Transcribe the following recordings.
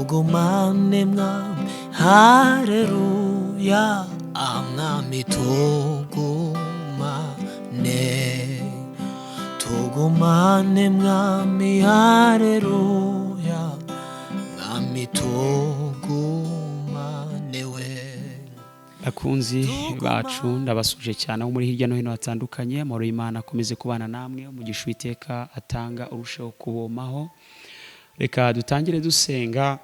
tugumane mwami haleluya mwami tugumane mwami haleluya mwami tugumane we. Bakunzi bacu ndabasuje cyane muri hirya no hino hatandukanye. Amahoro y'Imana akomeze kubana namwe, umugisha Uwiteka atanga urusheho kubomaho. Reka dutangire dusenga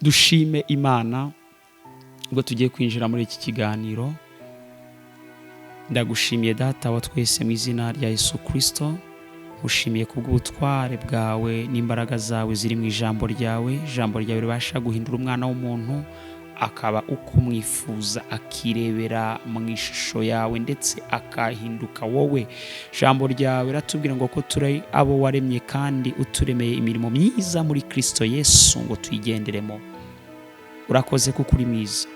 dushime Imana ubwo tugiye kwinjira muri iki kiganiro. Ndagushimiye Data wa twese mu izina rya Yesu Kristo. Ushimiye kubw'ubutware bwawe n'imbaraga zawe ziri mu ijambo ryawe. Ijambo ryawe ribasha guhindura umwana w'umuntu akaba uko umwifuza, akirebera mu ishusho yawe ndetse akahinduka wowe. Ijambo ryawe ratubwira ngo ko turi abo waremye kandi uturemeye imirimo myiza muri Kristo Yesu ngo tuyigenderemo. Urakoze kuko uri mwiza.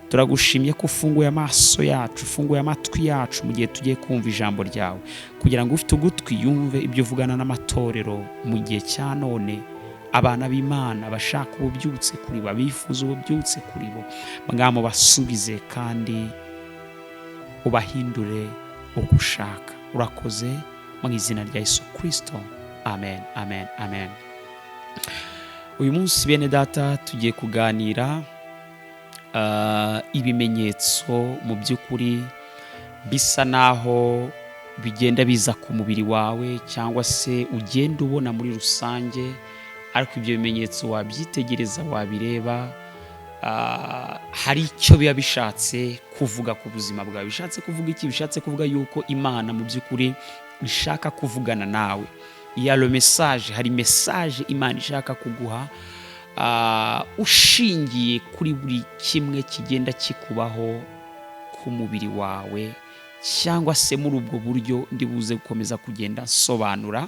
Turagushimye ko ufunguye amaso yacu, ufunguye amatwi yacu mu gihe tugiye kumva ijambo ryawe, kugira ngo ufite ugutwi yumve ibyo uvugana n'amatorero mu gihe cya none. Abana b'Imana bashaka ububyutse kuri bo, bifuza ububyutse kuri bo, mwami basubize kandi ubahindure uko ushaka. Urakoze mu izina rya Yesu Kristo, amen, amen, amen. Uyu munsi bene data tugiye kuganira ibimenyetso mu by'ukuri bisa naho bigenda biza ku mubiri wawe cyangwa se ugenda ubona muri rusange, ariko ibyo bimenyetso wabyitegereza, wabireba, hari icyo biba bishatse kuvuga ku buzima bwawe. Bishatse kuvuga iki? Bishatse kuvuga yuko Imana mu by'ukuri ishaka kuvugana nawe. Le message, hari message Imana ishaka kuguha ushingiye kuri buri kimwe kigenda kikubaho ku mubiri wawe, cyangwa se muri ubwo buryo ndibuze gukomeza kugenda nsobanura.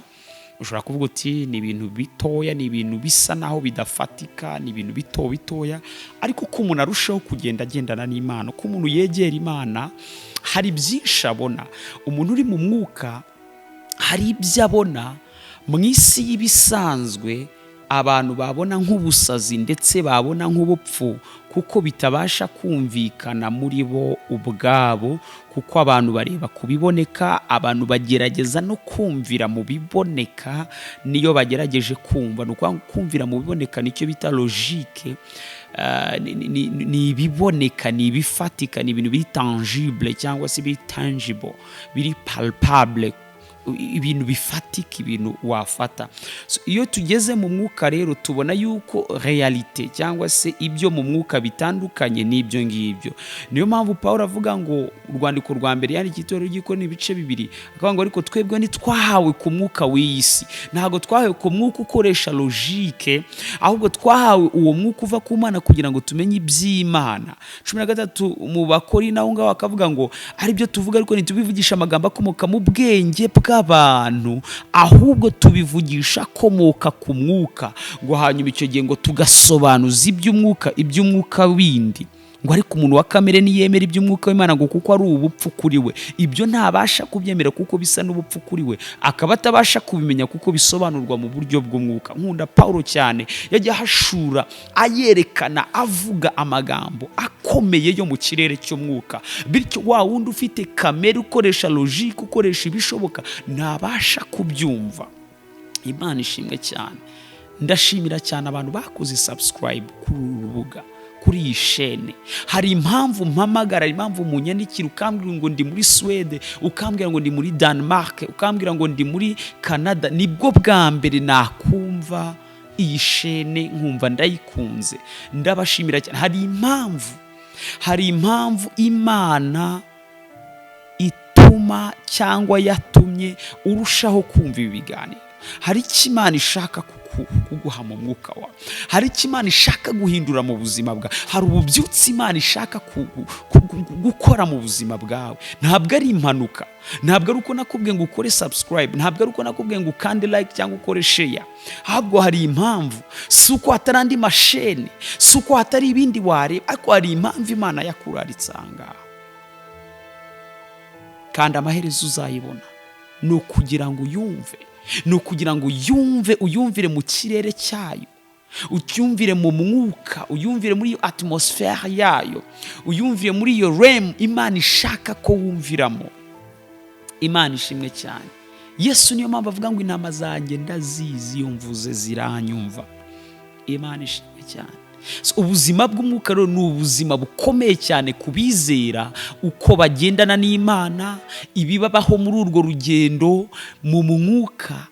Ushobora kuvuga uti ni ibintu bitoya, ni ibintu bisa naho bidafatika, ni ibintu bitoya, ariko ko umuntu arushaho kugenda agendana n'Imana, ko umuntu yegera Imana, hari byinshi abona. Umuntu uri mu mwuka hari ibyo abona mu isi y'ibisanzwe abantu babona nk'ubusazi ndetse babona nk'ubupfu, kuko bitabasha kumvikana muri bo ubwabo, kuko abantu bareba kubiboneka, abantu bagerageza no kumvira mu biboneka. Niyo bagerageje kumva, ni kumvira mu biboneka, nicyo bita logique. Ni ibiboneka, ni ibifatika, ni ibintu biri tangible cyangwa se biri tangible, biri palpable, ibintu bifatika, ibintu wafata. Iyo tugeze mu mwuka rero tubona yuko realite cyangwa se ibyo mu mwuka bitandukanye n'ibyo ngibyo. Niyo mpamvu Pawulo avuga ngo urwandiko rwa mbere yandikiye itorero ry'Ikorinto ibice 2, akavuga ngo ariko twebwe ntitwahawe ku mwuka w'isi, ntabwo twahawe ku mwuka ukoresha logique, ahubwo twahawe uwo mwuka uva ku Mana kugira ngo tumenye iby'Imana. 13 mu Bakori naho ngaho akavuga ngo ari byo tuvuga ariko ntitubivugisha amagambo akomoka mu bwenge bw'abantu, ahubwo tubivugisha akomoka ku mwuka, ngo hanyuma icyo gihe ngo tugasobanuza iby'umwuka windi. Ngo ariko umuntu wa kamere niyemera iby'umwuka w'Imana ngo kuko ari ubupfu kuri we, ibyo ntabasha kubyemera kuko bisa n'ubupfu kuri we, akaba atabasha kubimenya kuko bisobanurwa mu buryo bw'umwuka. Nkunda Pawulo cyane, yajya ahashura ayerekana, avuga amagambo akomeye yo mu kirere cy'umwuka, bityo wa wundi ufite kamere ukoresha logique, ukoresha ibishoboka, ntabasha kubyumva. Imana ishimwe cyane. Ndashimira cyane abantu bakoze subscribe kuri uru rubuga, kuri iyi shene. Hari impamvu mpamagara, impamvu munyandikira ukambwira ngo ndi muri Swede, ukambwira ngo ndi muri Denmark, ukambwira ngo ndi muri Canada. Nibwo bwa mbere nakumva iyi shene nkumva ndayikunze. Ndabashimira cyane. Hari impamvu Imana ituma cyangwa yatumye urushaho kumva ibi biganiro. Hari icyo Imana ishaka kuguha mu mwuka wawe, hari icyo Imana ishaka guhindura mu buzima bwawe, hari ububyutse Imana ishaka gukora mu buzima bwawe. Ntabwo ari impanuka, ntabwo ari uko nakubwiye ngo ukore subscribe, ntabwo ari uko nakubwiye ngo ukande like cyangwa ukore share, ahubwo hari impamvu. Si uko hatari andi mashene, si uko hatari ibindi wareba, ariko hari impamvu Imana yakuraritse aha ngaha, kandi amaherezo uzayibona. Ni ukugira ngo uyumve, ni ukugira ngo uyumvire mu kirere cyayo, ucyumvire mu mwuka, uyumvire muri iyo atmosphere yayo, uyumvire muri iyo realm Imana ishaka ko wumviramo. Imana ishimwe cyane. Yesu niyo mpamvu avuga ngo intama zanjye ndazizi, iyo mvuze ziranyumva. Imana ishimwe cyane. Ubuzima bw'umwuka rero ni ubuzima bukomeye cyane kubizera, uko bagendana n'Imana, ibibabaho muri urwo rugendo mu mwuka.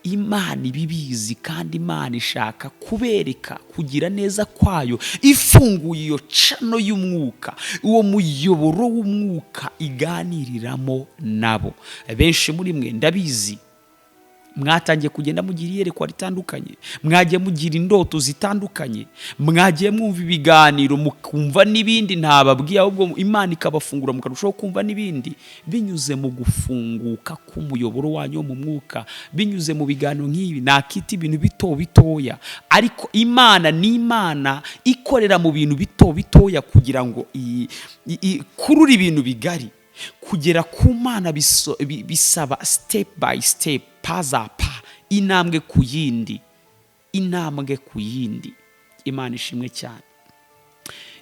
Imana ibibizi kandi Imana ishaka kubereka kugira neza kwayo, ifunguye iyo cano y'umwuka, uwo muyoboro w'umwuka iganiriramo nabo. Benshi muri mwe ndabizi mwatangiye kugenda mugira iyerekwa ritandukanye, mwagiye mugira indoto zitandukanye, mwagiye mwumva ibiganiro mukumva n'ibindi ntababwiye, ahubwo Imana ikabafungura mukarushaho kumva n'ibindi, binyuze mu gufunguka k'umuyoboro wanyu mu mwuka, binyuze mu biganiro nk'ibi. Nakita ibintu bito bitoya, ariko Imana ni Imana ikorera mu bintu bito bitoya kugira ngo ikurure ibintu bigari. Kugera ku Mana bisaba step by step, paza pa, intambwe ku yindi, intambwe ku yindi. Imana ishimwe cyane.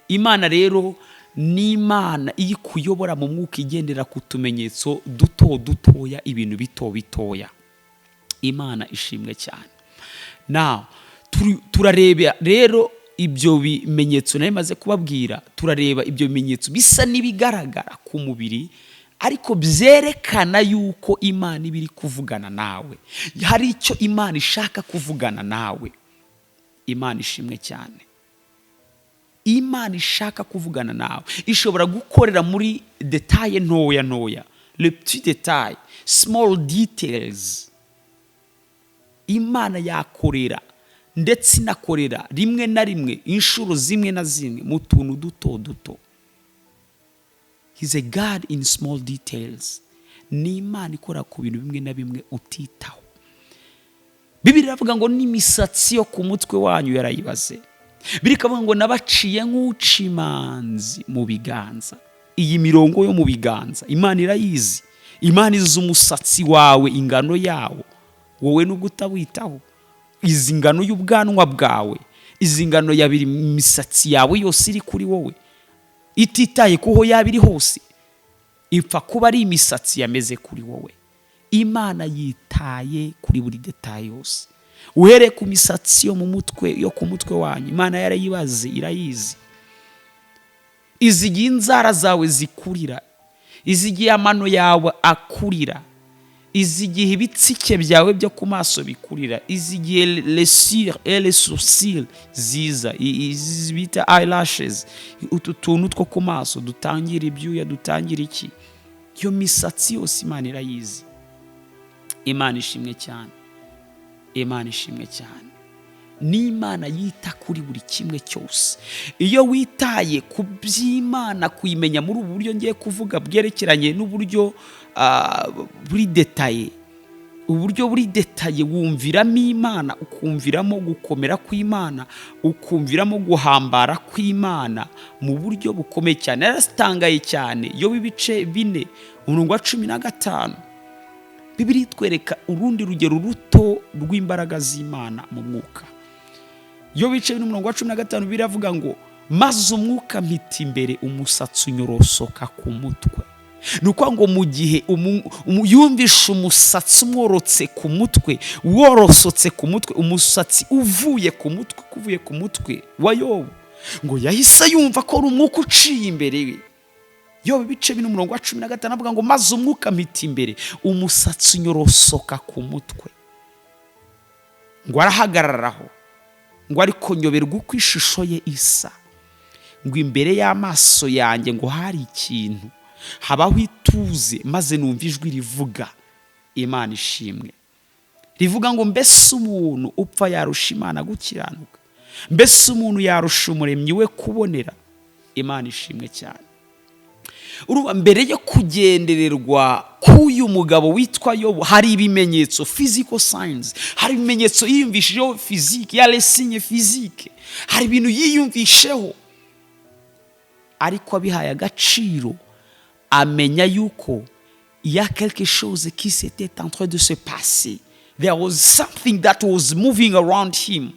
Imana rero ni Imana ikuyobora mu mwuka, igendera ku tumenyetso duto dutoya, ibintu bito bitoya. Imana ishimwe cyane. Now turareba rero ibyo bimenyetso nari maze kubabwira, turareba ibyo bimenyetso bisa n'ibigaragara ku mubiri, ariko byerekana yuko Imana ibiri kuvugana nawe, hari icyo Imana ishaka kuvugana nawe. Imana ishimwe cyane. Imana ishaka kuvugana nawe, ishobora gukorera muri detaye ntoya ntoya, le petit détail, small details. Imana yakorera ndetse inakorera rimwe na rimwe, inshuro zimwe na zimwe, mu tuntu duto duto. He's a God in small details. Ni Imana ikora ku bintu bimwe na bimwe utitaho. Bibiliya iravuga ngo n'imisatsi yo ku mutwe wanyu yarayibaze. Birikavuga ngo nabaciye nk'uca imanzi mu biganza. Iyi mirongo yo mu biganza Imana irayizi. Imana izi umusatsi wawe, ingano yawo, wowe nubwo utawitaho. Izi ngano y'ubwanwa bwawe, izi ngano yabiri imisatsi yawe yose iri kuri wowe, ititaye kuho yabiri hose, ipfa kuba ari imisatsi yameze kuri wowe. Imana yitaye kuri buri detail yose. Uhereye ku misatsi yo mu mutwe, yo ku mutwe wanyu, Imana yarayibaze, irayizi. Izigiye inzara zawe zikurira, izigiye amano yawe akurira, izigihe ibitsike byawe byo ku maso bikurira, izigihe les cils et les sourcils ziza, bita eyelashes, utu tuntu two ku maso dutangira ibyuya, dutangira iki. Iyo misatsi yose Imana irayizi. Imana ishimwe cyane. Imana ishimwe cyane. Ni Imana yita kuri buri kimwe cyose. Iyo witaye ku by'Imana, kuyimenya muri ubu buryo ngiye kuvuga bwerekeranye n'uburyo buri detaye, uburyo buri detaye wumviramo Imana, ukumviramo gukomera kw'Imana, ukumviramo guhambara kw'Imana mu buryo bukomeye cyane. Yaratangaye cyane yo bibice 4 umurongo wa 15. Bibiliya itwereka urundi rugero ruto rw'imbaraga z'Imana mu mwuka. Yo bice 4 umurongo wa 15 biravuga ngo maze umwuka mpita imbere, umusatsi unyorosoka ku mutwe. Nuko ngo mu gihe yumvisha umusatsi umworotse ku mutwe, worosotse ku mutwe, umusatsi uvuye ku mutwe wa Yobu, ngo yahise yumva ko ari umwuka uciye imbere we. Yobu bice 4 umurongo wa 15 avuga ngo maze umwuka mpita imbere, umusatsi unyorosoka ku mutwe. Ngo arahagararaho, ngo ariko nyoberwa uko ishusho ye isa, ngo imbere y'amaso yanjye ngo hari ikintu, habaho ituze, maze numva ijwi rivuga. Imana ishimwe. Rivuga ngo mbese umuntu upfa yarusha Imana gukiranuka? Mbese umuntu yarusha umuremyi we kubonera? Imana ishimwe cyane. Uruba mbere yo kugendererwa k'uyu mugabo witwa Yobu, hari ibimenyetso, physical signs, hari ibimenyetso yiyumvishijeho physique, ya lesinye physique, hari ibintu yiyumvisheho, ariko abihaye agaciro, amenya yuko il y a quelque chose qui s'était en train de se passer. There was something that was moving around him.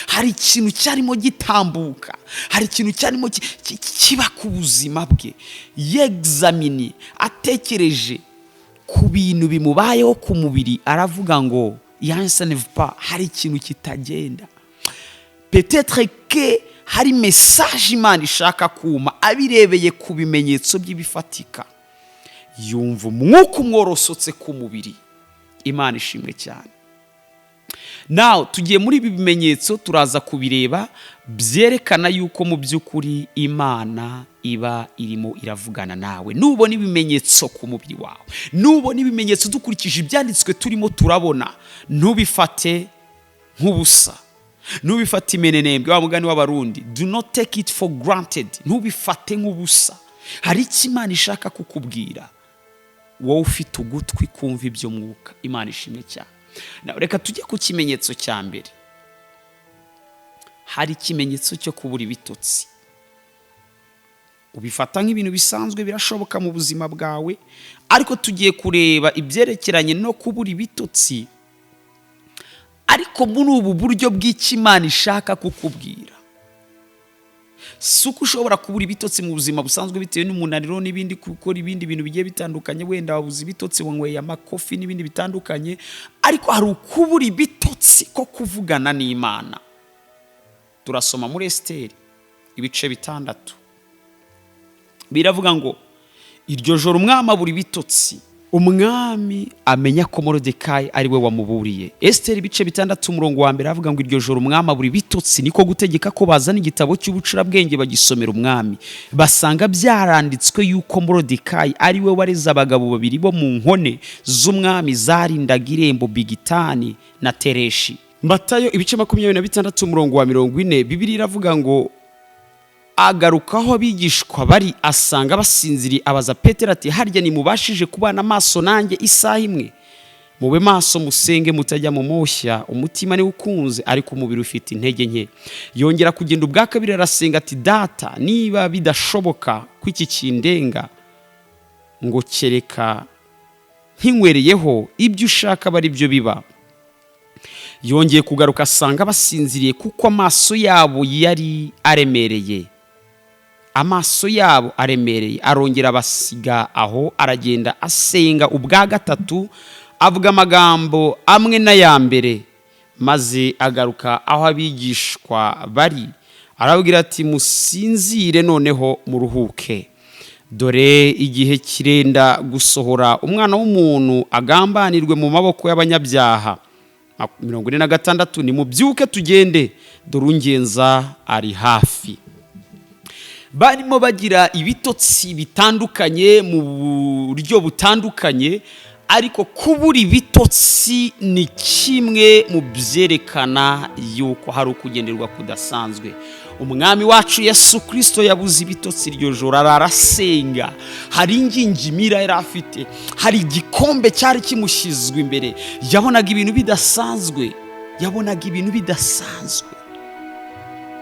hari ikintu cyarimo gitambuka, hari ikintu cyarimo kiba ku buzima bwe. Yegzamini, atekereje ku bintu bimubayeho ku mubiri, aravuga ngo yansanevpa, hari ikintu kitagenda. Peut-être que hari message Imana ishaka kuma, abirebeye ku bimenyetso by'ibifatika, yumva umwuka umworosotse ku mubiri. Imana ishimwe cyane. Now tugiye muri ibi bimenyetso, turaza kubireba byerekana yuko mu by'ukuri Imana iba irimo iravugana nawe. Nubona ibimenyetso ku mubiri wawe, nubona ibimenyetso dukurikije ibyanditswe turimo turabona, ntubifate nk'ubusa, ntubifate imenenembwe, wa mugani w'Abarundi, do not take it for granted. Ntubifate nk'ubusa. Hari icyo Imana ishaka kukubwira, wowe ufite ugutwi kumva ibyo mwuka. Imana ishimwe cyane. Reka tujye ku kimenyetso cya mbere. Hari ikimenyetso cyo kubura ibitotsi. Ubifata nk'ibintu bisanzwe, birashoboka mu buzima bwawe, ariko tugiye kureba ibyerekeranye no kubura ibitotsi, ariko muri ubu buryo bw'Imana ishaka kukubwira. Si uko ushobora kubura ibitotsi mu buzima busanzwe bitewe n'umunaniro n'ibindi, gukora ibindi bintu bigiye bitandukanye, wenda wabuze ibitotsi wanyweye amakofi n'ibindi bitandukanye, ariko hari ukubura ibitotsi ko kuvugana n'Imana. Turasoma muri Esiteri ibice 6. Biravuga ngo iryo joro umwami abura ibitotsi, umwami amenya ko Moridekayi ari we wamuburiye. Esiteri ibice 6 umurongo wa mbere avuga ngo iryo joro umwami abura ibitotsi, niko gutegeka ko bazana igitabo cy'ubucurabwenge bagisomera umwami. Basanga byaranditswe yuko Moridekayi ari we wareze abagabo babiri bo mu nkone z'umwami zarindaga irembo, Bigitani na Tereshi. Matayo ibice 26 umurongo wa 40, Bibiliya iravuga ngo agarukaho abigishwa bari, asanga basinziriye, abaza Petero ati harya nimubashije kubana amaso nanjye isaha imwe? Mube maso musenge mutajya mu moshya, umutima ni ukunze ariko umubiri ufite intege nke. Yongera kugenda ubwa kabiri arasenga ati data, niba bidashoboka ko iki kindenga, ngo kereka nkinywereyeho, ibyo ushaka bari byo biba. Yongeye kugaruka asanga basinziriye kuko amaso yabo yari aremereye. Amaso yabo aremereye. Arongera abasiga aho, aragenda asenga ubwa gatatu, avuga amagambo amwe n'aya mbere, maze agaruka aho abigishwa bari, arabwira ati musinzire noneho muruhuke, dore igihe kirenda gusohora, umwana w'umuntu agambanirwe mu maboko y'abanyabyaha. 46 nimubyuke tugende, dore ungenza ari hafi. Barimo bagira ibitotsi bitandukanye mu buryo butandukanye, ariko kubura ibitotsi ni kimwe mu byerekana yuko hari ukugenderwa kudasanzwe. Umwami wacu Yesu Kristo yabuze ibitotsi iryo joro, arasenga. Hari ingingimira yari afite, hari igikombe cyari kimushyizwe imbere, yabonaga ibintu bidasanzwe, yabonaga ibintu bidasanzwe.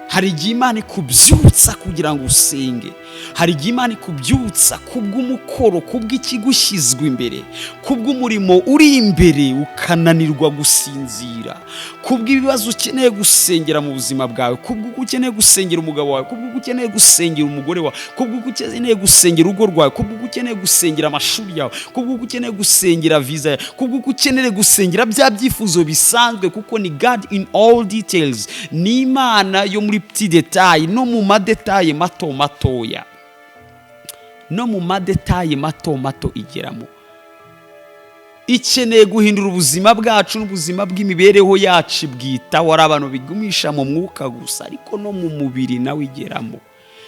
Hari igihe Imana ikubyutsa kugira ngo usenge, hari igihe Imana ikubyutsa kubw'umukoro, kubw'ikigushyizwe imbere, kubw'umurimo uri imbere ukananirwa gusinzira, kubw'ibibazo ukeneye gusengera mu buzima bwawe, kubw'uko ukeneye gusengera umugabo wawe, kubw'uko ukeneye gusengera umugore wawe, kubw'uko ukeneye gusengera urugo rwawe, kubw'uko ukeneye gusengera amashuri yawe, kubw'uko ukeneye gusengera visa yawe, kubw'uko ukeneye gusengera bya byifuzo bisanzwe, kuko ni God in all details. Ni Imana yo muri petit detail, no mu madetaye mato matoya, no mu madetaye mato mato igeramo. Ikeneye guhindura ubuzima bwacu n'ubuzima bw'imibereho yacu bwitaho. Ari abantu bigumisha mu mwuka gusa, ariko no mu mubiri nawe igeramo.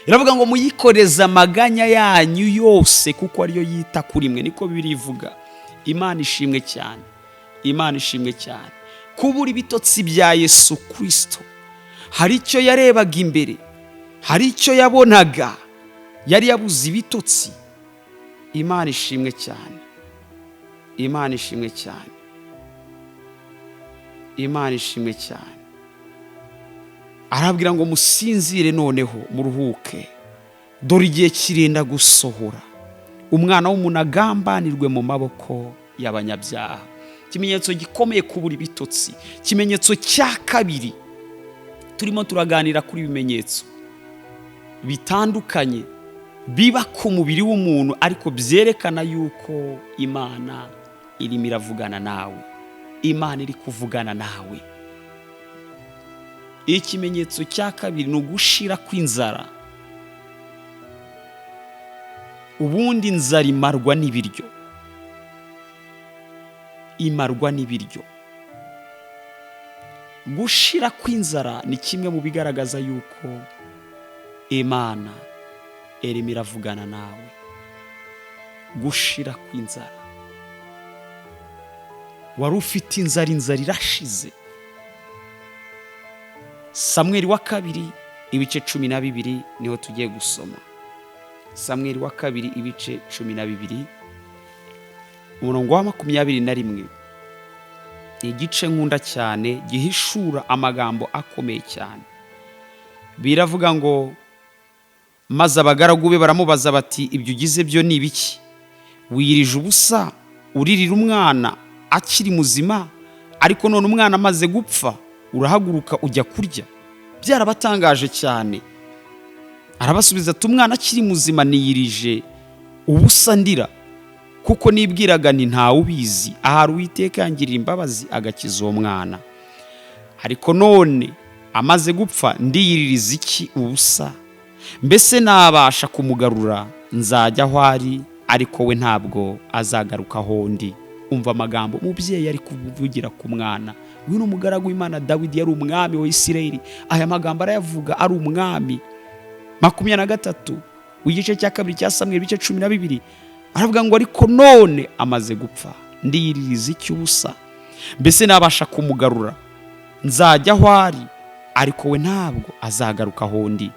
Iravuga ngo muyikoreze amaganya yanyu yose kuko ariyo yita kuri mwe, niko Bibiliya ivuga. Imana ishimwe cyane, Imana ishimwe cyane. Kubura ibitotsi bya Yesu Kristo, hari icyo yarebaga imbere, hari icyo yabonaga, yari yabuze ibitotsi. Imana ishimwe cyane, Imana ishimwe cyane, Imana ishimwe cyane. Arabwira ngo musinzire noneho muruhuke, dore igihe kirenda gusohora, umwana w'umuntu agambanirwe mu maboko y'abanyabyaha. Ikimenyetso gikomeye kubura ibitotsi. Ikimenyetso cya kabiri turimo turaganira kuri ibimenyetso bitandukanye biba ku mubiri w'umuntu ariko byerekana yuko Imana irimo iravugana nawe, Imana iri kuvugana nawe. Ikimenyetso cya kabiri ni ugushira kw'inzara. Ubundi inzara imarwa n'ibiryo, imarwa n'ibiryo. Gushira kw'inzara ni kimwe mu bigaragaza yuko Imana irimo iravugana nawe. Gushira kw'inzara, wari ufite inzara, inzara irashize. Samweli wa kabiri ibice 12 niho tugiye gusoma. Samweli wa kabiri ibice 12 umurongo wa 21. Igice nkunda cyane gihishura amagambo akomeye cyane. Biravuga ngo maze abagaragu be baramubaza bati ibyo ugize byo ni ibiki? Wirije ubusa uririra umwana akiri muzima, ariko none umwana amaze gupfa urahaguruka ujya kurya. Byarabatangaje cyane. Arabasubiza ati umwana akiri muzima niyirije ubusa ndira, kuko nibwiraga nti ntawe ubizi, ahari Uwiteka yangirira imbabazi agakiza uwo mwana. Ariko none amaze gupfa ndiyiririza iki ubusa? Mbese nabasha kumugarura? Nzajya aho ari, ariko we ntabwo azagaruka aho ndi. Umva amagambo umubyeyi ari kuvugira ku mwana. Uyu ni umugaragu w'Imana Dawidi, yari umwami wa Isirayeli. Aya magambo arayavuga ari umwami. 23 w'igice cya kabiri cya Samweli ibice 12 aravuga ngo ariko none amaze gupfa ndiyiririza iki ubusa? Mbese nabasha kumugarura? Nzajya aho ari, ariko we ntabwo azagaruka aho ndi.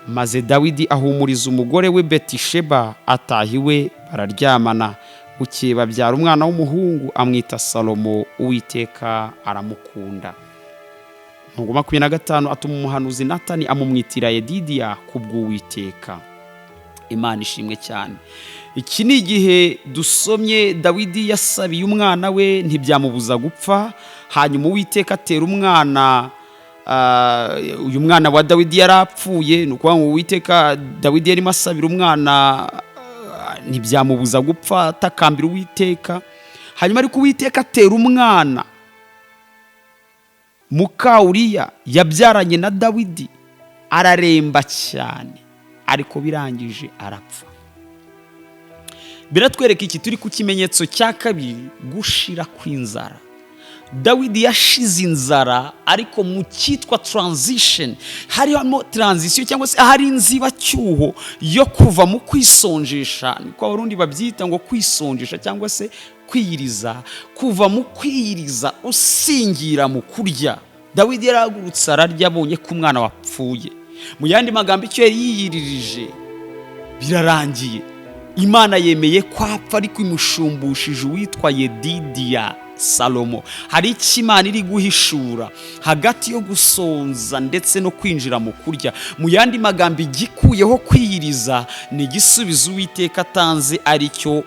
Maze Dawidi ahumuriza umugore we Betisheba, atahiwe bararyamana. Bukeye babyara umwana w'umuhungu amwita Salomo, Uwiteka aramukunda. 25 atuma umuhanuzi Natani amumwitira Yedidiya kubw'Uwiteka. Imana ishimwe cyane. Iki ni igihe dusomye Dawidi yasabiye umwana we ntibyamubuza gupfa. Hanyuma Uwiteka atera umwana, uyu mwana wa Dawidi yarapfuye. Nukuvuga ngo Uwiteka, Dawidi yarimo asabira umwana ntibyamubuza gupfa, atakambira Uwiteka. Hanyuma ariko Uwiteka atera umwana Uriya yabyaranye na Dawidi, araremba cyane, ariko birangije arapfa. Biratwereka iki? Turi ku kimenyetso cya kabiri, gushira kw'inzara. Dawidi yashize inzara, ariko mu cyitwa transition, harimo transition cyangwa se hari inzibacyuho yo kuva mu kwisonjesha. Niko abarundi babyita ngo kwisonjesha cyangwa se kwiyiriza. Kuva mu kwiyiriza usingira mu kurya. Dawidi yaragurutse ararya abonye ko umwana wapfuye. Mu yandi magambo icyo yari yiyiririje birarangiye. Imana yemeye ko apfa, ariko imushumbishije uwitwa Yedidiya Salomo. Hari icyo Imana iri guhishura hagati yo gusonza ndetse no kwinjira mu kurya. Mu yandi magambo igikuyeho kwiyiriza ni igisubizo Uwiteka atanze, ari cyo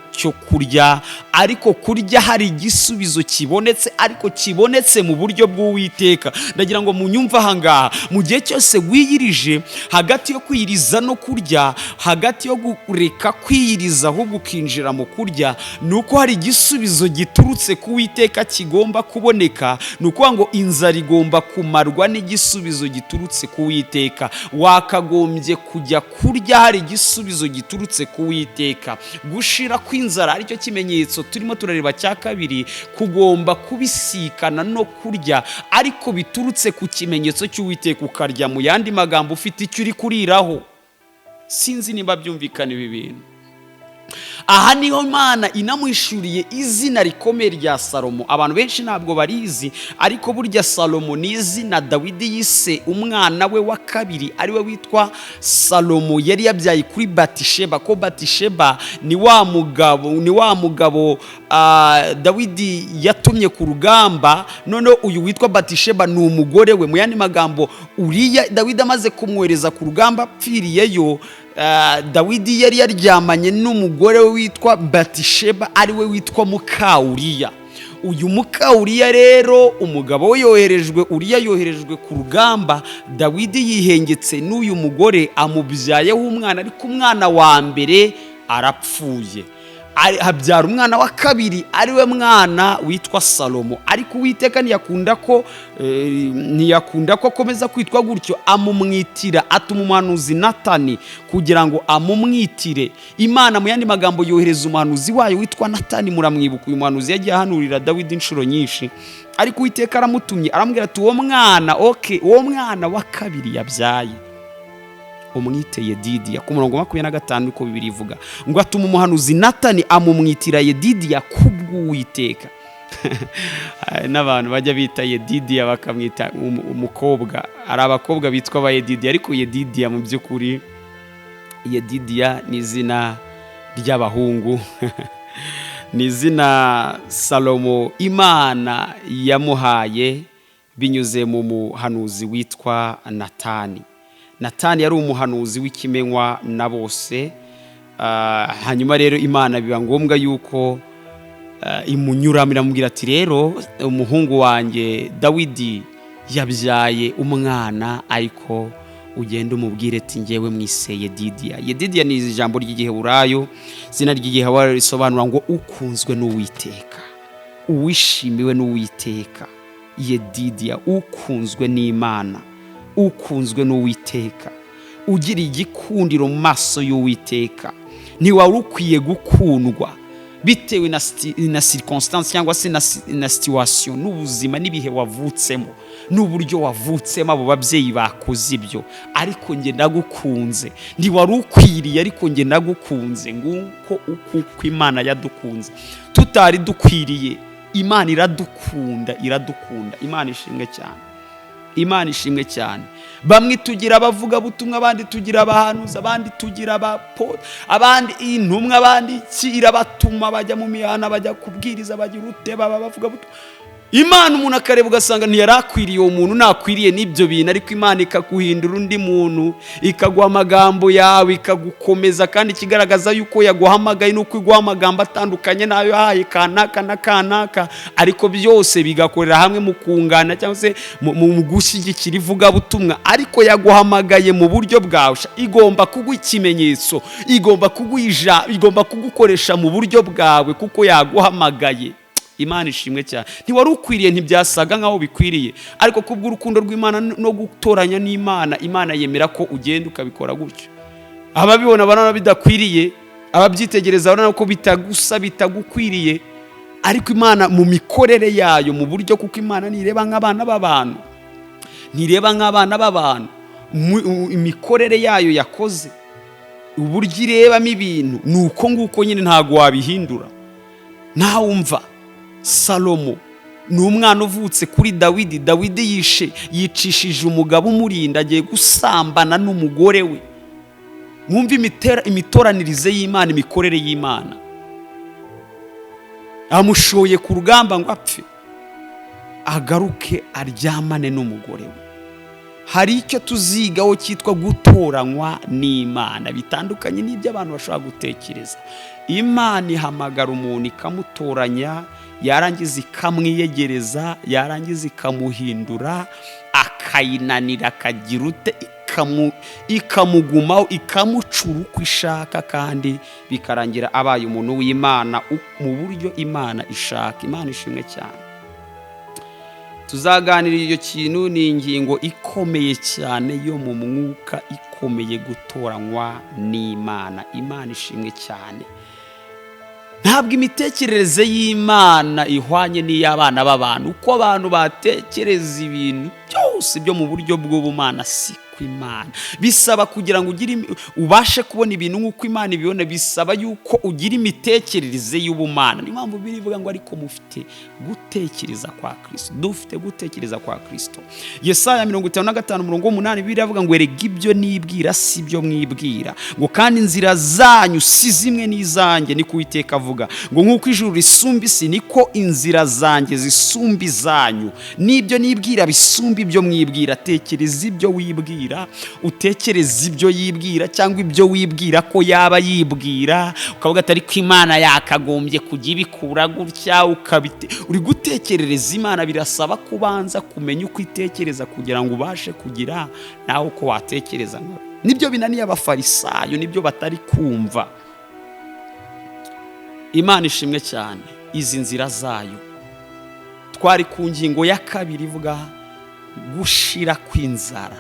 kurya. Ariko kurya hari igisubizo kibonetse, ariko kibonetse mu buryo bw'Uwiteka. Ndagira ngo munyumva aha ngaha, mu gihe cyose wiyirije, hagati yo kwiyiriza no kurya, hagati yo kureka kwiyiriza ahubwo ukinjira mu kurya, nuko hari igisubizo giturutse ku Uwiteka kigomba kuboneka. Nuko ngo inzara igomba kumarwa n'igisubizo giturutse ku Uwiteka. Wakagombye kujya kurya, hari igisubizo giturutse ku Uwiteka. Gushira kw'inzara aricyo kimenyetso turimo turareba cya kabiri, kugomba kubisikana no kurya, ariko biturutse ku kimenyetso cy'Uwiteka ukarya. Mu yandi magambo ufite icyo uri kuriraho. Sinzi niba byumvikana ibi bintu. Aha niho Imana inamuhishuriye izina rikomeye rya Salomo. Abantu benshi ntabwo barizi, ariko burya Salomo ni izina Dawidi yise umwana we wa kabiri, ariwe witwa Salomo. Yari yabyaye kuri Batisheba, ko Batisheba ni wa mugabo Dawidi yatumye ku rugamba. None uyu witwa Batisheba ni umugore we. Mu yandi magambo, Uriya Dawidi amaze kumwohereza ku rugamba apfiriyeyo, Dawidi yari yaryamanye n'umugore we witwa Batisheba, ariwe witwa Uriya. uyu muka Uriya rero umugabo we Uriya yoherejwe ku rugamba. Dawidi yihengetse n'uyu mugore amubyayeho umwana, ariko umwana wa mbere arapfuye. Habyara umwana wa kabiri ariwe mwana witwa Salomo, ariko Uwiteka ntiyakunda ko akomeza kwitwa gutyo, amumwitira, atuma umuhanuzi Natani kugira ngo amumwitire. Imana mu yandi magambo yohereza umuhanuzi wayo witwa Natani. Muramwibuka, uyu muhanuzi yagiye ahanurira Dawidi inshuro nyinshi, ariko Uwiteka aramutumye aramubwira ati uwo mwana wa kabiri yabyaye umwite Yedidiya. Ku murongo 25 uko Bibiliya ivuga ngo atuma umuhanuzi Natani amumwitira Yedidiya kubw'Uwiteka. N'abantu bajya bita Yedidiya bakamwita umukobwa. Ari abakobwa bitwa ba Yedidiya, ariko Yedidiya mu by'ukuri Yedidiya ni izina ry'abahungu. Ni izina Salomo Imana yamuhaye binyuze mu muhanuzi witwa Natani. Natani yari umuhanuzi w'ikimenywa na bose. Hanyuma rero Imana biba ngombwa yuko imunyuramo, iramubwira ati rero umuhungu wanjye Dawidi yabyaye umwana, ariko ugenda umubwire ati ngewe mwise Yedidiya. Yedidiya ni ijambo ry'Igiheburayo, izina ry'Igiheburayo risobanura ngo ukunzwe n'Uwiteka, uwishimiwe n'Uwiteka. Yedidiya, ukunzwe n'Imana, ukunzwe n'Uwiteka, ugira igikundiro mu maso y'Uwiteka. Ntiwari ukwiye gukundwa bitewe na circonstance cyangwa se na situation, n'ubuzima n'ibihe wavutsemo, n'uburyo wavutsemo abo babyeyi bakoze ibyo, ariko nge ndagukunze. Ntiwari ukwiriye, ariko nge ndagukunze. Nguko uko Imana yadukunze tutari dukwiriye. Imana iradukunda. Imana ishimwe cyane. Imana ishimwe cyane. Bamwe tugira abavuga butumwa, abandi tugira abahanuzi, abandi tugira abandi intumwa, abandi irabatuma bajya mu mihana, bajya kubwiriza, bagira uteba, bavuga butumwa. Imana umuntu akareba ugasanga ntiyarakwiriye uwo muntu, nakwiriye n'ibyo bintu, ariko Imana ikaguhindura undi muntu, ikaguha amagambo yawe, ikagukomeza, kandi ikigaragaza yuko yaguhamagaye nuko iguha amagambo atandukanye nayo yahaye kanaka na kanaka, ariko byose bigakorera hamwe mu kungana cyangwa se mu gushyigikira ivugabutumwa. Ariko yaguhamagaye mu buryo bwawe, igomba kuguha ikimenyetso, igomba kugukoresha mu buryo bwawe, kuko yaguhamagaye. Imana ishimwe cyane. Ntiwari ukwiriye, ntibyasaga nkaho bikwiriye, ariko kubw'urukundo rw'Imana no gutoranya n'Imana, Imana yemera ko ugenda ukabikora gutyo. Ababibona barana bidakwiriye, ababyitegereza barana ko bitagukwiriye, ariko Imana mu mikorere yayo, mu buryo, kuko Imana ntireba nk'abana b'abantu, imikorere yayo yakoze, uburyo irebamo ibintu ni uko nguko nyine, ntago wabihindura. Ntawumva Salomo ni umwana uvutse kuri Dawidi. Dawidi yicishije umugabo umurinda, agiye gusambana n'umugore we. Mwumva imitoranirize y'Imana, imikorere y'Imana. Amushoye ku rugamba ngo apfe, agaruke aryamane n'umugore we. Hari icyo tuzigaho cyitwa gutoranywa n'Imana, bitandukanye n'ibyo abantu bashobora gutekereza. Imana ihamagara umuntu ikamutoranya, yarangiza ikamwiyegereza, yarangiza ikamuhindura, akayinanira, akagira ute, ikamugumaho, ikamucura uko ishaka, kandi bikarangira abaye umuntu w'Imana mu buryo Imana ishaka. Imana ishimwe cyane. Tuzaganira iyo kintu, ni ingingo ikomeye cyane yo mu mwuka, ikomeye, gutoranywa n'Imana. Imana ishimwe cyane. Ntabwo imitekerereze y'Imana ihwanye n'iy'abana b'abantu. Uko abantu batekereza ibintu byose byo mu buryo bw'ubumana, si Imana bisaba kugira ngo ubashe kubona ibintu nk'uko Imana ibibona, bisaba yuko ugira imitekerereze y'ubumana. Niyo mpamvu Bibiliya ivuga ngo ariko mufite gutekereza kwa Kristo, dufite gutekereza kwa Kristo. Yesaya 55:8 Bibiliya ivuga ngo erega ibyo nibwira si byo mwibwira, ngo kandi inzira zanyu si zimwe n'izanjye, ni Uwiteka avuga, ngo nk'uko ijuru risumba isi, niko inzira zanjye zisumba izanyu, n'ibyo nibwira bisumba ibyo mwibwira. Tekereza ibyo wibwira, yibwira, utekereza ibyo yibwira cyangwa ibyo wibwira ko yaba yibwira, ukavuga ati ariko Imana yakagombye kujya ibikura gutya, uri gutekerereza Imana. Birasaba kubanza kumenya uko itekereza kugira ngo ubashe kugira nawe uko watekereza. Nibyo binaniye abafarisayo, nibyo batari kumva. Imana ishimwe cyane. Izi nzira zayo twari ku ngingo ya kabiri ivuga gushira kw'inzara.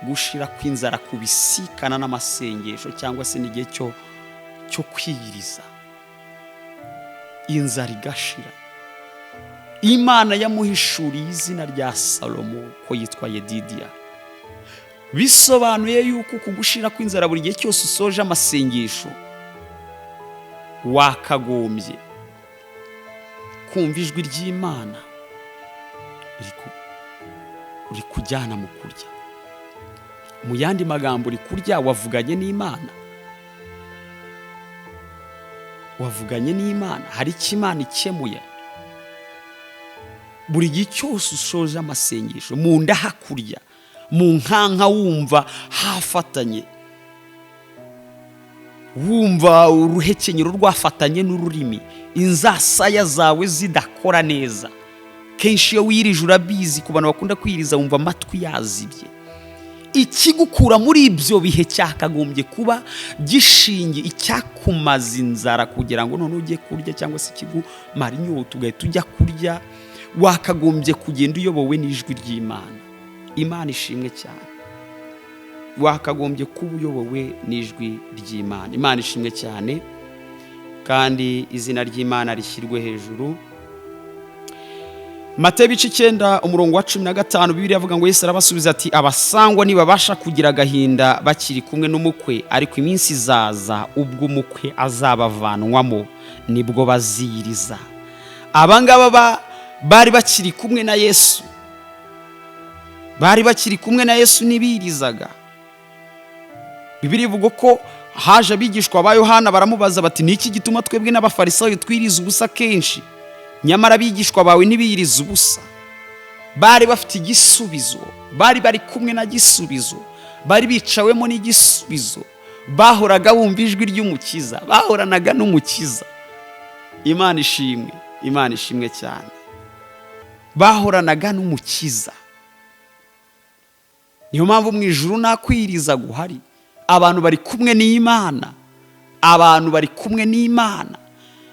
Gushira kw'inzara kubisikana n'amasengesho cyangwa se n'igihe cyo kwiyiriza, inzara igashira. Imana yamuhishuriye izina rya Salomo ko yitwa Yedidiya. Bisobanuye yuko kugushira kw'inzara buri gihe cyose usoje amasengesho wakagombye kumva ijwi ry'Imana uri kujyana mu kurya. Mu yandi magambo, uri kurya wavuganye n'Imana. Wavuganye n'Imana, hari icyo Imana ikemuye. Buri gihe cyose usoje amasengesho mu nda hakurya, mu nkanka wumva hafatanye, wumva uruhekenyero rwafatanye n'ururimi, inzasaya zawe zidakora neza. Kenshi iyo wirije urabizi, ku bantu bakunda kwiriza wumva amatwi yazibye. Ikigukura muri ibyo bihe cyakagombye kuba gishingiye icyakumaza inzara kugira ngo none ujye kurya, cyangwa se ikigumara inyota ugahita ujya kurya. Wakagombye kugenda uyobowe n'ijwi ry'Imana. Imana ishimwe cyane. Wakagombye kuba uyobowe n'ijwi ry'Imana. Imana ishimwe cyane, kandi izina ry'Imana rishyirwe hejuru. Mateyo 9:15 Bibiliya avuga ngo Yesu arabasubiza ati abasangwa nibabasha kugira agahinda bakiri kumwe n'umukwe, ariko iminsi izaza ubwo umukwe azabavanwamo nibwo baziyiriza. Abangaba bari bakiri kumwe na Yesu, bari bakiri kumwe na Yesu nibirizaga. Bibiliya ivuga ko haje abigishwa ba Yohana baramubaza bati niki gituma twebwe n'abafarisayo twiriza ubusa kenshi, nyamara abigishwa bawe ntibiyiriza ubusa? Bari bafite igisubizo, bari kumwe na gisubizo, bari bicawemo n'igisubizo. Bahoraga bumva ijwi ry'Umukiza, bahoranaga n'Umukiza. Imana ishimwe, Imana ishimwe cyane. Bahoranaga n'Umukiza. Niyo mpamvu mu ijuru nta kwiriza guhari. Abantu bari kumwe n'Imana, abantu bari kumwe n'Imana.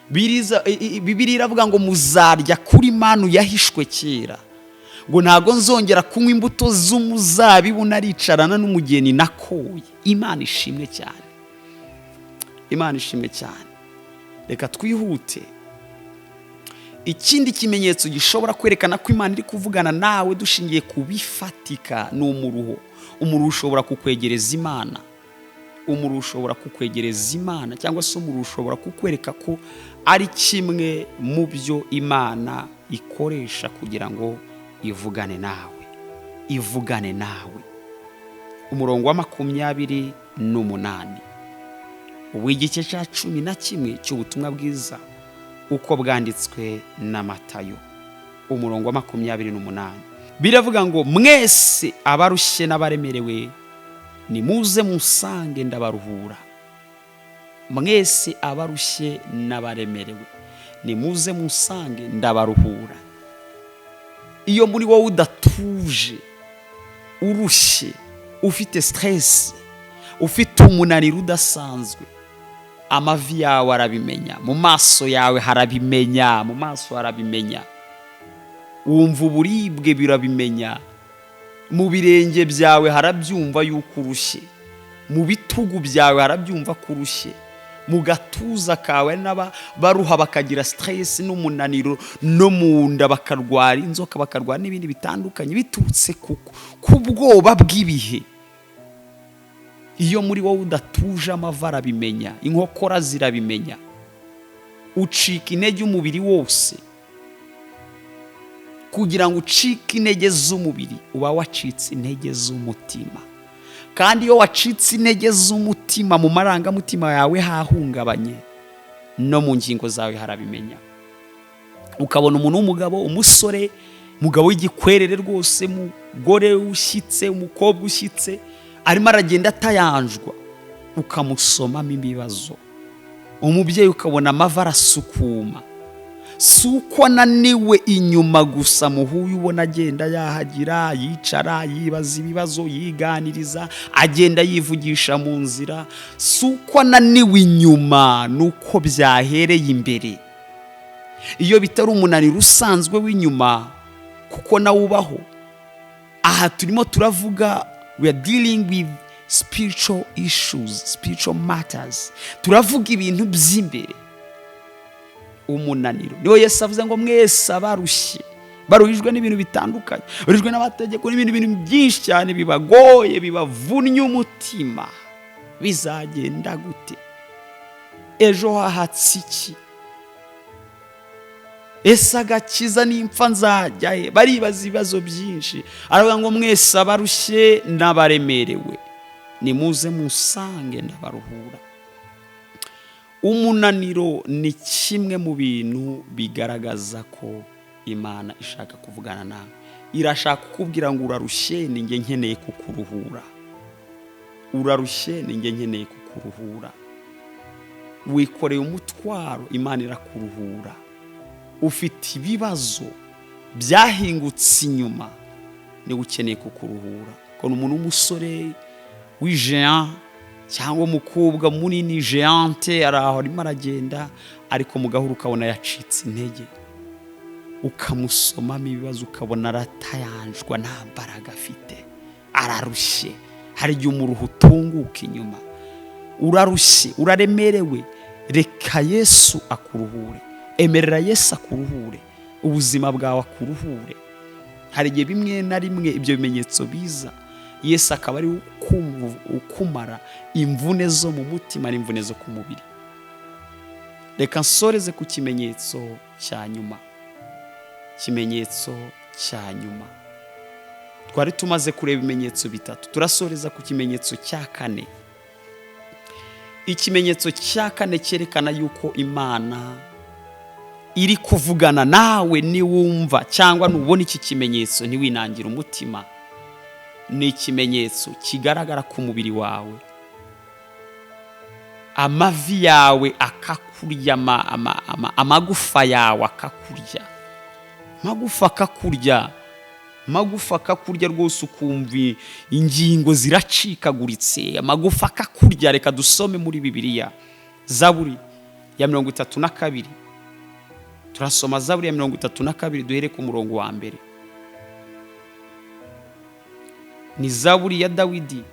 Bibiliya iravuga ngo muzarya kuri manu yahishwe kera, ngo ntago nzongera kunywa imbuto z'umuzabibu naricarana n'umugeni nakoye. Imana ishimwe cyane, Imana ishimwe cyane. Reka twihute. Ikindi kimenyetso gishobora kwerekana ko Imana iri kuvugana nawe dushingiye kubifatika ni umuruho. Umuruho ushobora kukwegereza Imana, umuruho ushobora kukwegereza Imana, cyangwa se umuruho ushobora kukwereka ko ari kimwe mu byo Imana ikoresha kugira ngo ivugane nawe, ivugane nawe. Umurongo wa 28 w'igice cya 11 cy'ubutumwa bwiza uko bwanditswe na Matayo. Umurongo wa 28 biravuga ngo mwese abarushye n'abaremerewe nimuze musange ndabaruhura. Mwese abarushye n'abaremerewe nimuze musange ndabaruhura. Iyo muri wowe udatuje, urushye, ufite stress, ufite umunaniro udasanzwe, amavi yawe arabimenya, mu maso yawe harabimenya, mu maso harabimenya. Wumva uburibwe birabimenya, mu birenge byawe harabyumva yuko urushye, mu bitugu byawe harabyumva ko urushye, mu gatuza kawe baruha bakagira stress n'umunaniro, no mu nda bakarwara inzoka, bakarwara n'ibindi bitandukanye biturutse ku bwoba bw'ibihe. Iyo muri wowe udatuje, amavara bimenya, inkokora zirabimenya, ucika intege umubiri wose. Kugira ngo ucike intege z'umubiri uba wacitse intege z'umutima, kandi iyo wacitse intege z'umutima, mu marangamutima yawe hahungabanye, no mu ngingo zawe harabimenya. Ukabona umuntu w'umugabo, umusore umugabo w'igikwerere rwose, umugore ushyitse, umukobwa ushyitse, arimo aragenda atayanjwa, ukamusomamo ibibazo. Umubyeyi ukabona amava arasukuma, si uko ananiwe inyuma gusa, muhuye ubona agenda yahagira, yicara, yibaza ibibazo, yiganiriza, agenda yivugisha mu nzira. Si uko ananiwe inyuma, nuko byahereye imbere. Iyo bitari umunaniro usanzwe w'inyuma, kuko nawe ubaho. Aha turimo turavuga, we are dealing with spiritual issues, spiritual matters. Turavuga ibintu by'imbere. Umunaniro niyo Yesu avuze ngo mwese abarushye, baruhijwe n'ibintu bitandukanye, baruhijwe n'amategeko n'ibintu byinshi cyane bibagoye, bibavunnye umutima, bizagenda gute? Ejo hahatse iki? Ese agakiza n'impfa nzajya he? Baribaza ibibazo byinshi. Aravuga ngo mwese abarushye n'abaremerewe, nimuze musange ndabaruhura. Umunaniro ni kimwe mu bintu bigaragaza ko Imana ishaka kuvugana nawe. Irashaka kukubwira ngo urarushye, ni njye nkeneye kukuruhura. Urarushye, ni njye nkeneye kukuruhura. Wikoreye umutwaro, Imana irakuruhura. Ufite ibibazo byahingutse inyuma, ni ukeneye kukuruhura. Ko umuntu w'umusore w'ijéant cyangwa umukobwa munini géante araho arimo aragenda, ariko mu gahuru ukabona yacitse intege, ukamusomamo ibibazo ukabona aratayanjwa, nta mbaraga afite, ararushye. Hari igihe umuruhu utunguka inyuma, urarushye, uraremerewe. Reka Yesu akuruhure, emerera Yesu akuruhure, ubuzima bwawe akuruhure. Hari igihe bimwe na rimwe ibyo bimenyetso biza, Yesu akaba ari ukumara imvune zo mu mutima n'imvune zo ku mubiri. Reka nsoreze ku kimenyetso cya nyuma. Ikimenyetso cya nyuma, twari tumaze kureba ibimenyetso bitatu, turasoreza ku kimenyetso cya kane. Ikimenyetso cya kane cyerekana yuko Imana iri kuvugana nawe. Niwumva cyangwa nubona iki kimenyetso, ntiwinangire umutima. Ni ikimenyetso kigaragara ku mubiri wawe, amavi yawe akakurya, amagufa yawe akakurya, amagufa akakurya rwose, ukumva ingingo ziracikaguritse, amagufa akakurya. Reka dusome muri Bibiliya, Zaburi ya 32. Turasoma Zaburi ya 32, duhere ku murongo wa mbere. Ni Zaburi ya Dawidi,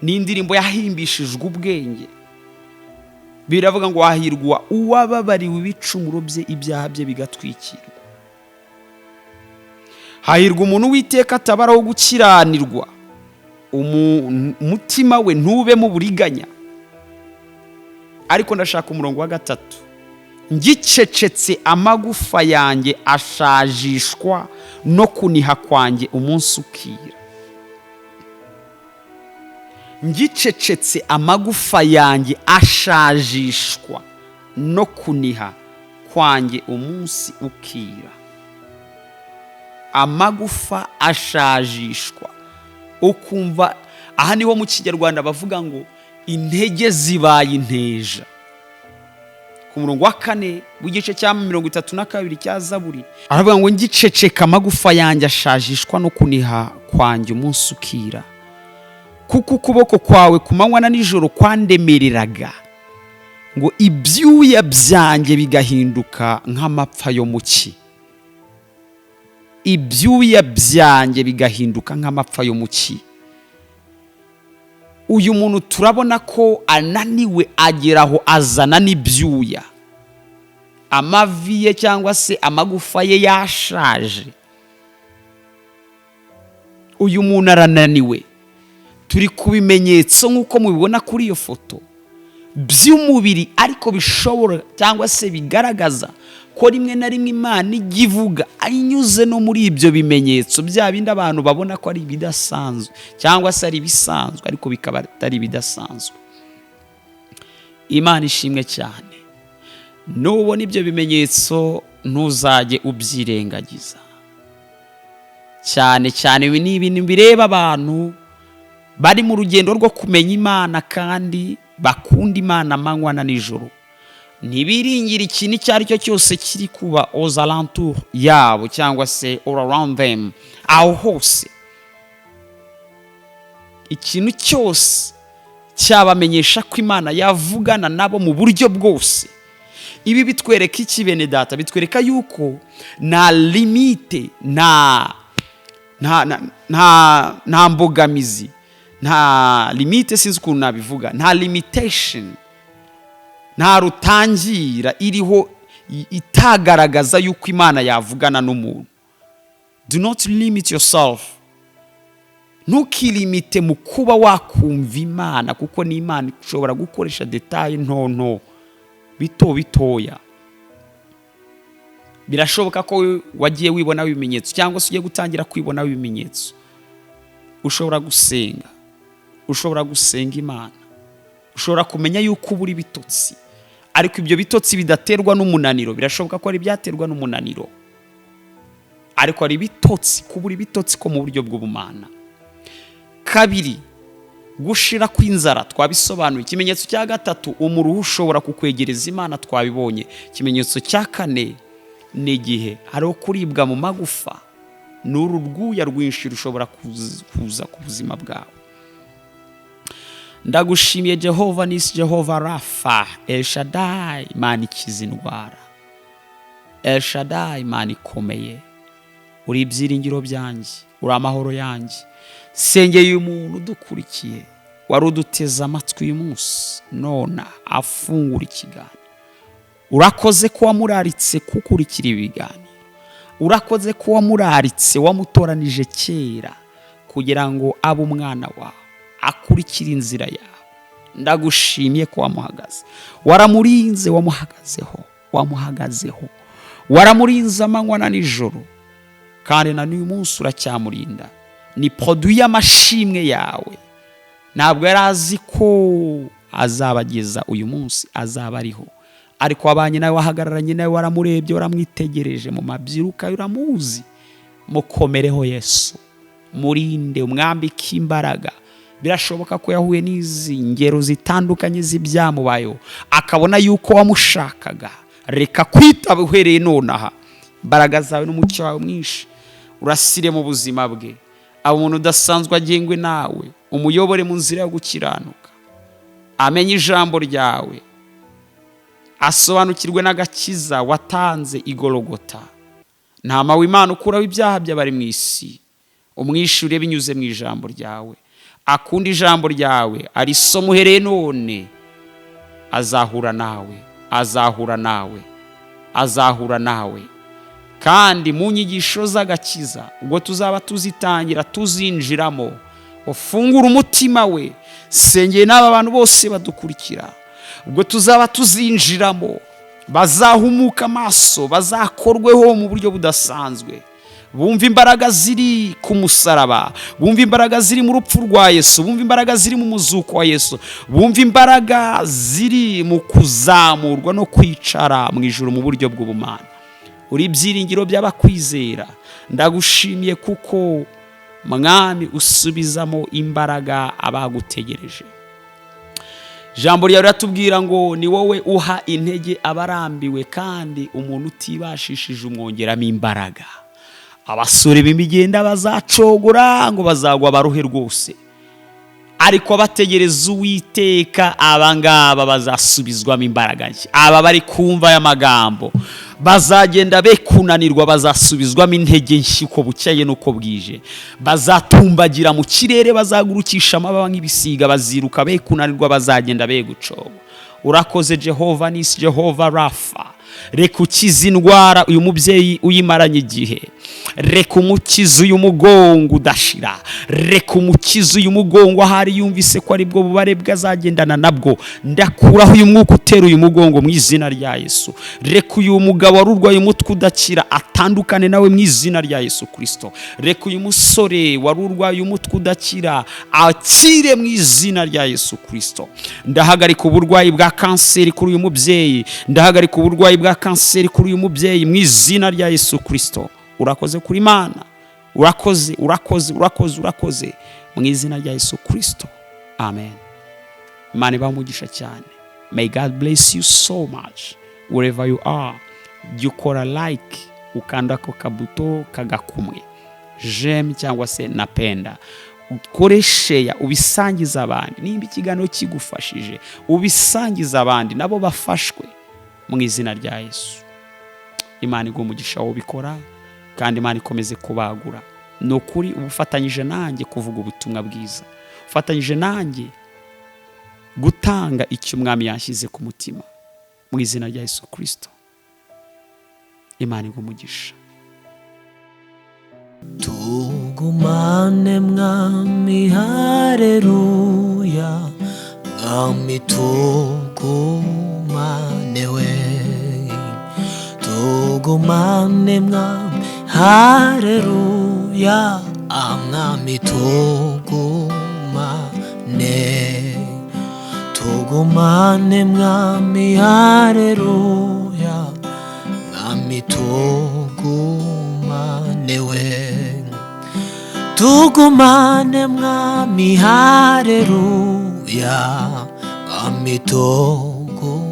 ni indirimbo yahimbishijwe ubwenge. Biravuga ngo hahirwa uwababariwe ibicumuro bye, ibyaha bye bigatwikirwa. Hahirwa umuntu w'Iteka atabaraho gukiranirwa, umutima we ntube mu buriganya. Ariko ndashaka umurongo wa 3. Ngicecetse amagufa yanjye ashajishwa no kuniha kwanjye umunsi ukira. Ngicecetse amagufa yanjye ashajishwa no kuniha kwanjye umunsi ukira. Amagufa ashajishwa, ukumva aha niho mu Kinyarwanda bavuga ngo intege zibaye inteja. Ku murongo wa 4 w'igice cya 32 cya Zaburi aravuga ngo ngiceceka amagufa yanjye ashajishwa no kuniha kwanjye umunsi ukira, kuko ukuboko kwawe kumanywa na nijoro kwandemereraga, ngo ibyuya byanjye bigahinduka nk'amapfa yo mu cyi. Ibyuya byanjye bigahinduka nk'amapfa yo mu cyi. Uyu muntu turabona ko ananiwe, ageraho azana n'ibyuya. Amavi ye cyangwa se amagufa ye yashaje. Uyu muntu arananiwe. Turi ku bimenyetso nk'uko mubibona kuri iyo foto by'umubiri, ariko bishobora cyangwa se bigaragaza ko rimwe na rimwe Imana igivuga inyuze no muri ibyo bimenyetso, bya bindi abantu babona ko ari ibidasanzwe cyangwa se ari ibisanzwe, ariko bikaba atari ibidasanzwe. Imana ishimwe cyane. Nubona ibyo bimenyetso ntuzajye ubyirengagiza. Cyane cyane ibi ni ibintu bireba abantu bari mu rugendo rwo kumenya Imana kandi bakunda Imana amanywa na nijoro. Ntibiringira ikintu icyo ari cyo cyose kiri kuba aux alentours yabo cyangwa se all around them, aho hose. Ikintu cyose cyabamenyesha ko Imana yavugana nabo mu buryo bwose. Ibi bitwereka iki bene data? Bitwereka yuko nta limite, nta mbogamizi, nta limite, sinzi ukuntu nabivuga, nta limitation, nta rutangira iriho itagaragaza yuko Imana yavugana n'umuntu. Do not limit yourself. Ntukilimite mu kuba wakumva Imana, kuko ni Imana ishobora gukoresha detaye nto bitoya. Birashoboka ko wagiye wibona ibimenyetso cyangwa se ugiye gutangira kwibona ibimenyetso. Ushobora gusenga Imana, ushobora kumenya yuko ubura ibitotsi, ariko ibyo bitotsi bidaterwa n'umunaniro. Birashoboka ko ari byaterwa n'umunaniro, ariko ari bitotsi, kubura ibitotsi ko mu buryo bw'ubumana. Kabiri, gushira kw'inzara, twabisobanuye. Ikimenyetso cya gatatu, umuruhu ushobora kukwegereza Imana, twabibonye. Ikimenyetso cya kane ni igihe hariho kuribwa mu magufa, n'uru rwuya rwinshi rushobora kuza ku buzima bwawe. Ndagushimiye Jehova nisi, Jehova Rafa, El Shaddai, Imana ikiza indwara, El Shaddai, Imana ikomeye. Uri ibyiringiro byanjye, uri amahoro yanjye. Sengeye umuntu udukurikiye, wari uduteze amatwi uyu munsi, nona afungura ikiganiro. Urakoze ko wamuraritse kukurikira ibiganiro. Urakoze ko wamuraritse, wamutoranije kera kugira ngo abe umwana wawe, akurikira inzira yawe. Ndagushimiye ko wamuhagaze, waramurinze, wamuhagazeho, waramurinze amanywa na nijoro, kandi na n'uyu munsi uracyamurinda. Ni produit y'amashimwe yawe. Ntabwo yari azi ko azabageza uyu munsi, azaba ariho, ariko wabanye nawe, wahagararanye nawe, waramurebye, waramwitegereje mu mabyiruka, uramuzi. Mukomereho Yesu, murinde, umwambike imbaraga. Birashoboka ko yahuye n'izi ngero zitandukanye z'ibyamubayeho, akabona yuko wamushakaga. Reka kwitaba uhereye nonaha. Imbaraga zawe n'umucyo wawe mwinshi urasire mu buzima bwe. Umuntu udasanzwe agengwe nawe, umuyobore mu nzira yo gukiranuka, amenye ijambo ryawe, asobanukirwe n'agakiza watanze igorogota. Ntama w'Imana ukuraho ibyaha by'abari mu isi, umwishure binyuze mu ijambo ryawe. Akunda ijambo ryawe, arisoma uhereye none. Azahura nawe kandi mu nyigisho z'agakiza, ubwo tuzaba tuzitangira, tuzinjiramo. Ufungura umutima we. Sengeye n'aba bantu bose badukurikira, ubwo tuzaba tuzinjiramo, bazahumuka amaso, bazakorweho mu buryo budasanzwe. Bumva imbaraga ziri ku musaraba, bumva imbaraga ziri mu rupfu rwa Yesu, bumva imbaraga ziri mu muzuko wa Yesu, bumva imbaraga ziri mu kuzamurwa no kwicara mu ijuru mu buryo bw'ubumana. Uri ibyiringiro by'abakwizera. Ndagushimiye kuko Mwami usubizamo imbaraga abagutegereje. Ijambo ryawe riratubwira ngo ni wowe uha intege abarambiwe, kandi umuntu utibashishije umwongeramo imbaraga. Abasore b'imigenda bazacogora ngo bazagwa baruhe rwose, ariko abategereza Uwiteka, abangaba bazasubizwamo imbaraga nshya. Aba bari kumva aya magambo bazagenda be kunanirwa, bazasubizwamo intege nshya uko bukeye n'uko bwije. Bazatumbagira mu kirere, bazagurukisha amababa nk'ibisiga, baziruka be kunanirwa, bazagenda be gucoba. Urakoze Jehova nisi, Jehova Rafa. Reka ukize indwara uyu mubyeyi uyimaranye igihe. Reka umukize uyu mugongo udashira. Reka umukize uyu mugongo ahari yumvise ko ari bwo bubare bwazagendana nabwo. Ndakuraho uyu mwuka utera uyu mugongo mu izina rya Yesu. Reka uyu mugabo warurwaye umutwe udakira atandukane nawe mu izina rya Yesu Kristo. Reka uyu musore warurwaye umutwe udakira akire mu izina rya Yesu Kristo. Ndahagarika uburwayi bwa kanseri kuri uyu mubyeyi. Ndahagarika uburwayi bwa kanseri kuri uyu mubyeyi mu izina rya Yesu Kristo. Urakoze kuri Imana, urakoze mu izina rya Yesu Kristo. Amen. Imana ibamugisha cyane. May God bless you so much wherever you are. Jya ukora like, ukanda ako kabuto kagakumwe j'aime cyangwa se napenda, ukore share, ubisangiza abandi. Nimba ikiganiro kigufashije, ubisangiza abandi nabo bafashwe mu izina rya Yesu. Imana igumugisha wo bikora, kandi Imana ikomeze kubagura. No kuri ubufatanyije nanjye kuvuga ubutumwa bwiza, ufatanyije nanjye gutanga icyo Umwami yashyize ku mutima mu izina rya Yesu Kristo. Imana igumugisha. Tugumane Mwami, haleluya. Mwami tugumane we, tugumane Mwami, haleluya. Mwami tugumane, tugumane Mwami, haleluya. Mwami tugumane we, tugumane Mwami, haleluya. Mwami tugumane.